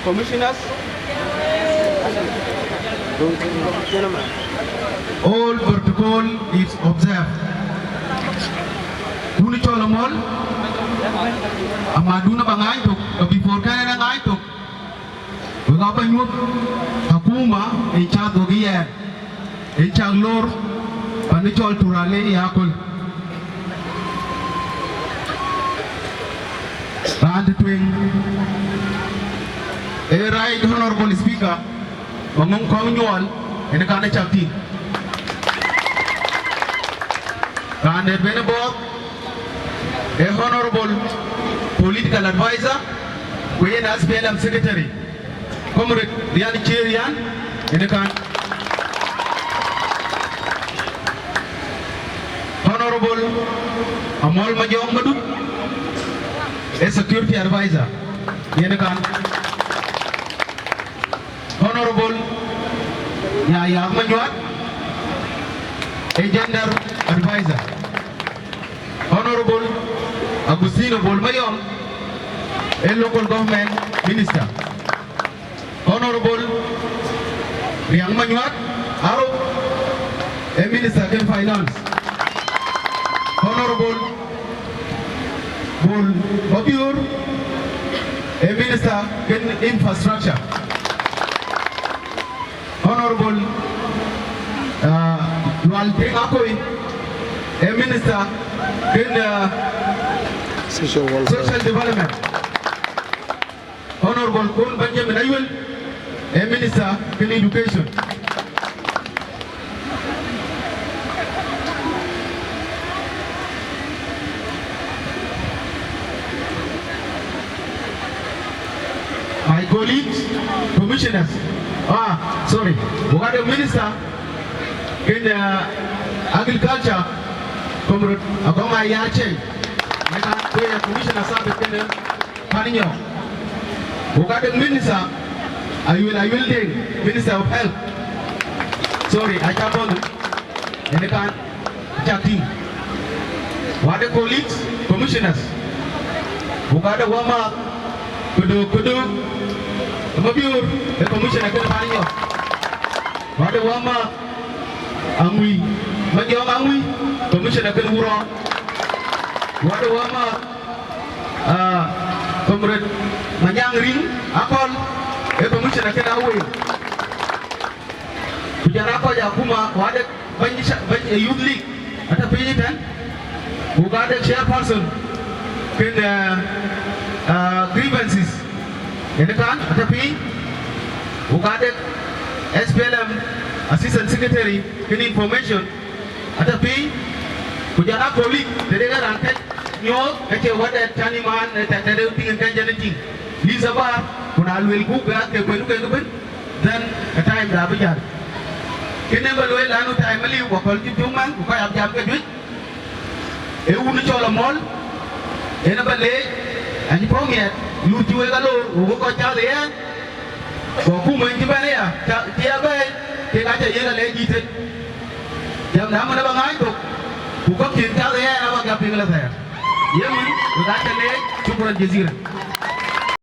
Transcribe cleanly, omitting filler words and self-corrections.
Commissioners, all protocol is observed. Duni cholamol, amaduna bangai tuk, before kana bangai tuk. Wagapa nyut, hakuma, encha dogiya, encha lor, panichol turale yakul. Round twin. A right honorable speaker, among communal in a kind of chapter. And a venerable, a honorable political advisor, we as PLM secretary, Comrade Rian Chirian in a kind. Honorable Amal Majong Madu, a security advisor in a kind. Honorable Yahya Ahmad, a gender advisor. Honorable Agustino Bolmayom, a local government minister. Honorable Riang Manuat, a minister in finance. Honorable Bol Babur, a minister in infrastructure. Honorable Lualteng Akoi, a minister in social development. Honorable Kun Benjamin Ayul, a minister in education. My colleagues, commissioners, sorry, we got a minister in agriculture, Comrade Agoma Yache, and a commissioner service in Panino. We got a minister, I will take Minister of Health. Sorry, I can't on and I can't chatting. What the colleagues, commissioners, we got a warm-up, kudu, Mabur, the commissioner can find you. What a warm-up, Angui, Magyong Angui, commissioner can wrong. What a warm-up, Comrade Manyang Ring, Akol, a commissioner can away. Kujarapa Yakuma, what a youth league at a payment, who got a chairperson in grievances. In the can, at the P, who got it, SPLM Assistant Secretary in information at the P, who are not colleague, the regular and take what a tiny man that they don't think and anything. Lisa Bar, when I will go back, then a time Rabijan. Can never well, I know timely, what called you 2 months, who I have jumped with. A Unichola Mall, in a ballet, and you promise it. Lucu kalau buka cari ya, buku main cuma ni ya, tiada, kita aja yang lagi tu. Jam nama nak bangai tu, buka kita cari ya, apa kau pinggul saya. Yang mana, kita cari cukuran jazirah.